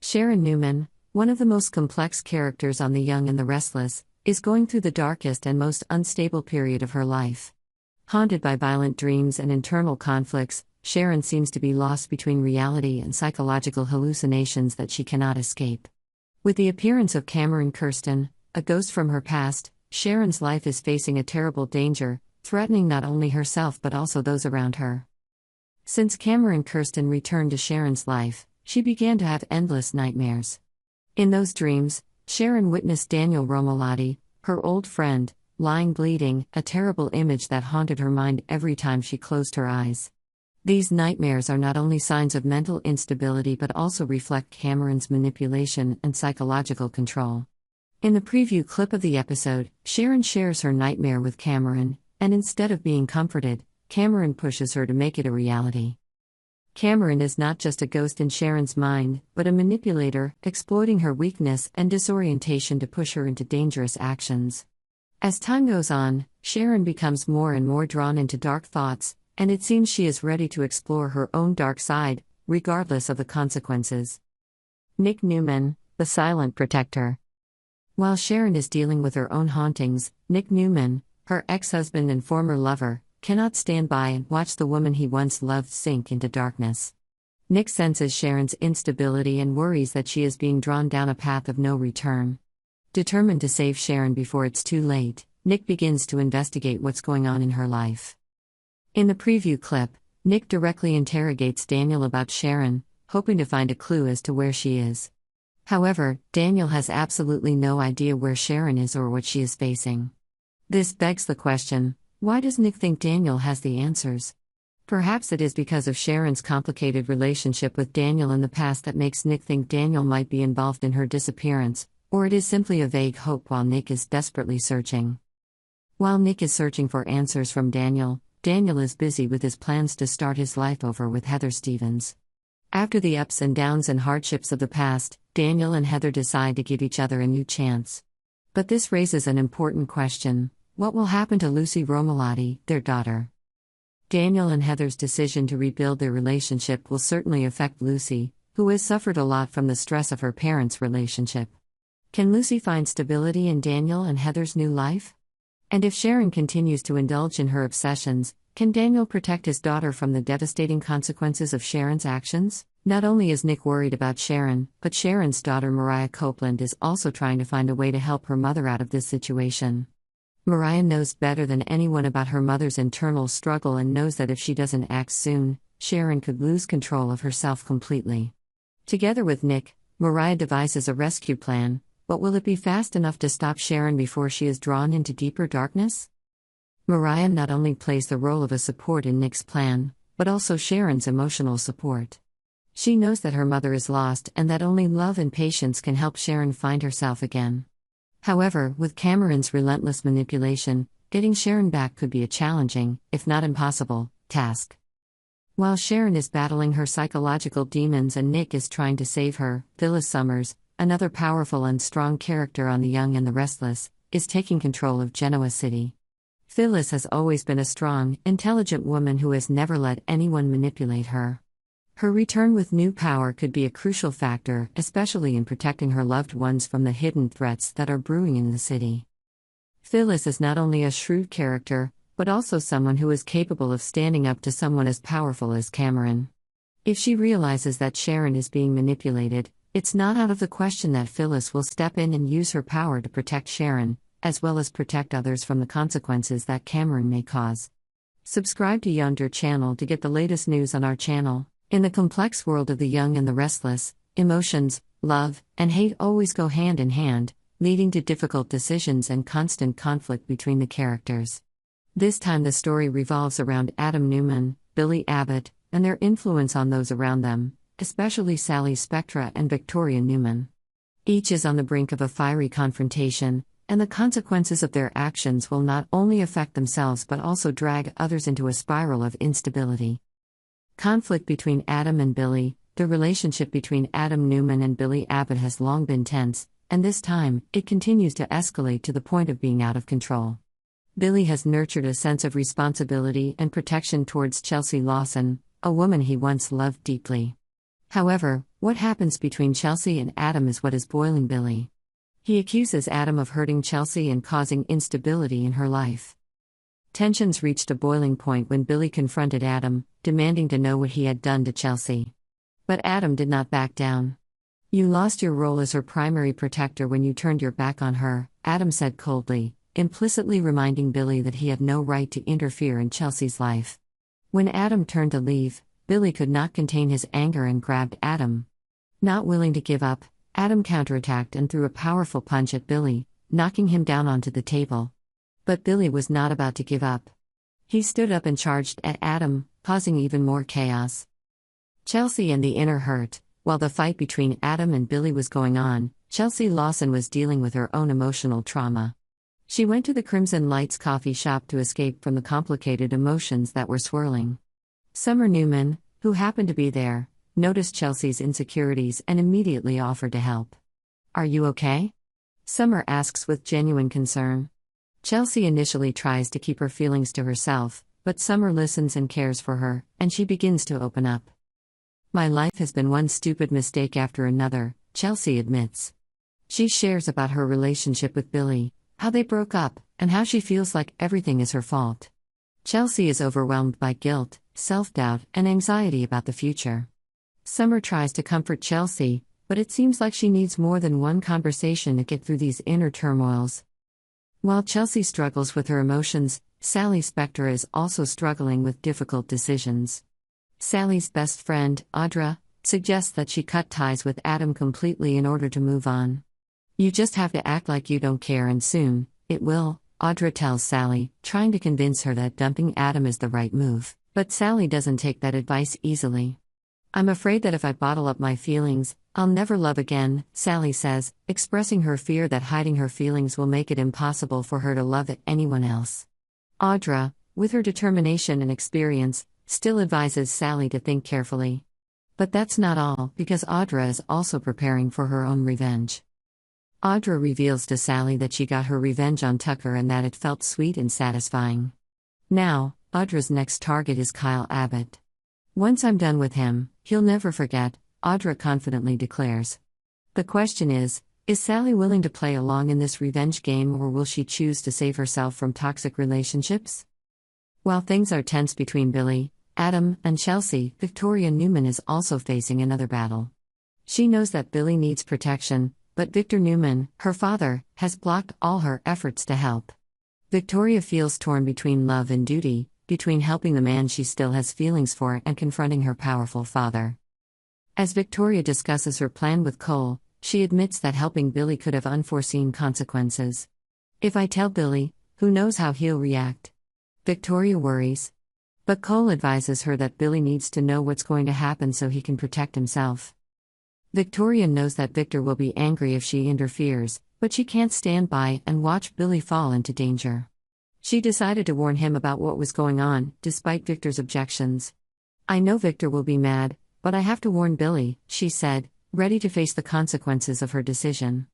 Sharon Newman, one of the most complex characters on The Young and the Restless, is going through the darkest and most unstable period of her life. Haunted by violent dreams and internal conflicts, Sharon seems to be lost between reality and psychological hallucinations that she cannot escape. With the appearance of Cameron Kirsten, a ghost from her past, Sharon's life is facing a terrible danger, threatening not only herself but also those around her. Since Cameron Kirsten returned to Sharon's life, she began to have endless nightmares. In those dreams, Sharon witnessed Daniel Romalotti, her old friend, lying bleeding, a terrible image that haunted her mind every time she closed her eyes. These nightmares are not only signs of mental instability but also reflect Cameron's manipulation and psychological control. In the preview clip of the episode, Sharon shares her nightmare with Cameron, and instead of being comforted, Cameron pushes her to make it a reality. Cameron is not just a ghost in Sharon's mind, but a manipulator, exploiting her weakness and disorientation to push her into dangerous actions. As time goes on, Sharon becomes more and more drawn into dark thoughts, and it seems she is ready to explore her own dark side, regardless of the consequences. Nick Newman, the silent protector. While Sharon is dealing with her own hauntings, Nick Newman, her ex-husband and former lover, cannot stand by and watch the woman he once loved sink into darkness. Nick senses Sharon's instability and worries that she is being drawn down a path of no return. Determined to save Sharon before it's too late, Nick begins to investigate what's going on in her life. In the preview clip, Nick directly interrogates Daniel about Sharon, hoping to find a clue as to where she is. However, Daniel has absolutely no idea where Sharon is or what she is facing. This begs the question, why does Nick think Daniel has the answers? Perhaps it is because of Sharon's complicated relationship with Daniel in the past that makes Nick think Daniel might be involved in her disappearance, or it is simply a vague hope while Nick is desperately searching. While Nick is searching for answers from Daniel, Daniel is busy with his plans to start his life over with Heather Stevens. After the ups and downs and hardships of the past, Daniel and Heather decide to give each other a new chance. But this raises an important question. What will happen to Lucy Romalotti, their daughter? Daniel and Heather's decision to rebuild their relationship will certainly affect Lucy, who has suffered a lot from the stress of her parents' relationship. Can Lucy find stability in Daniel and Heather's new life? And if Sharon continues to indulge in her obsessions, can Daniel protect his daughter from the devastating consequences of Sharon's actions? Not only is Nick worried about Sharon, but Sharon's daughter Mariah Copeland is also trying to find a way to help her mother out of this situation. Mariah knows better than anyone about her mother's internal struggle and knows that if she doesn't act soon, Sharon could lose control of herself completely. Together with Nick, Mariah devises a rescue plan, but will it be fast enough to stop Sharon before she is drawn into deeper darkness? Mariah not only plays the role of a support in Nick's plan, but also Sharon's emotional support. She knows that her mother is lost and that only love and patience can help Sharon find herself again. However, with Cameron's relentless manipulation, getting Sharon back could be a challenging, if not impossible, task. While Sharon is battling her psychological demons and Nick is trying to save her, Phyllis Summers, another powerful and strong character on The Young and the Restless, is taking control of Genoa City. Phyllis has always been a strong, intelligent woman who has never let anyone manipulate her. Her return with new power could be a crucial factor, especially in protecting her loved ones from the hidden threats that are brewing in the city. Phyllis is not only a shrewd character, but also someone who is capable of standing up to someone as powerful as Cameron. If she realizes that Sharon is being manipulated, it's not out of the question that Phyllis will step in and use her power to protect Sharon, as well as protect others from the consequences that Cameron may cause. Subscribe to Yonder channel to get the latest news on our channel. In the complex world of The Young and the Restless, emotions, love, and hate always go hand in hand, leading to difficult decisions and constant conflict between the characters. This time the story revolves around Adam Newman, Billy Abbott, and their influence on those around them, especially Sally Spectra and Victoria Newman. Each is on the brink of a fiery confrontation, and the consequences of their actions will not only affect themselves but also drag others into a spiral of instability. Conflict between Adam and Billy. The relationship between Adam Newman and Billy Abbott has long been tense, and this time, it continues to escalate to the point of being out of control. Billy has nurtured a sense of responsibility and protection towards Chelsea Lawson, a woman he once loved deeply. However, what happens between Chelsea and Adam is what is boiling Billy. He accuses Adam of hurting Chelsea and causing instability in her life. Tensions reached a boiling point when Billy confronted Adam, demanding to know what he had done to Chelsea. But Adam did not back down. "You lost your role as her primary protector when you turned your back on her," Adam said coldly, implicitly reminding Billy that he had no right to interfere in Chelsea's life. When Adam turned to leave, Billy could not contain his anger and grabbed Adam. Not willing to give up, Adam counterattacked and threw a powerful punch at Billy, knocking him down onto the table. But Billy was not about to give up. He stood up and charged at Adam, causing even more chaos. Chelsea and the inner hurt. While the fight between Adam and Billy was going on, Chelsea Lawson was dealing with her own emotional trauma. She went to the Crimson Lights coffee shop to escape from the complicated emotions that were swirling. Summer Newman, who happened to be there, noticed Chelsea's insecurities and immediately offered to help. "Are you okay?" Summer asks with genuine concern. Chelsea initially tries to keep her feelings to herself, but Summer listens and cares for her, and she begins to open up. "My life has been one stupid mistake after another," Chelsea admits. She shares about her relationship with Billy, how they broke up, and how she feels like everything is her fault. Chelsea is overwhelmed by guilt, self-doubt, and anxiety about the future. Summer tries to comfort Chelsea, but it seems like she needs more than one conversation to get through these inner turmoils. While Chelsea struggles with her emotions, Sally Spector is also struggling with difficult decisions. Sally's best friend, Audra, suggests that she cut ties with Adam completely in order to move on. "You just have to act like you don't care and soon, it will," Audra tells Sally, trying to convince her that dumping Adam is the right move, but Sally doesn't take that advice easily. "I'm afraid that if I bottle up my feelings, I'll never love again," Sally says, expressing her fear that hiding her feelings will make it impossible for her to love anyone else. Audra, with her determination and experience, still advises Sally to think carefully. But that's not all, because Audra is also preparing for her own revenge. Audra reveals to Sally that she got her revenge on Tucker and that it felt sweet and satisfying. Now, Audra's next target is Kyle Abbott. "Once I'm done with him, he'll never forget," Audra confidently declares. The question is Sally willing to play along in this revenge game, or will she choose to save herself from toxic relationships? While things are tense between Billy, Adam, and Chelsea, Victoria Newman is also facing another battle. She knows that Billy needs protection, but Victor Newman, her father, has blocked all her efforts to help. Victoria feels torn between love and duty, between helping the man she still has feelings for and confronting her powerful father. As Victoria discusses her plan with Cole, she admits that helping Billy could have unforeseen consequences. "If I tell Billy, who knows how he'll react?" Victoria worries. But Cole advises her that Billy needs to know what's going to happen so he can protect himself. Victoria knows that Victor will be angry if she interferes, but she can't stand by and watch Billy fall into danger. She decided to warn him about what was going on, despite Victor's objections. "I know Victor will be mad, but I have to warn Billy," she said, ready to face the consequences of her decision.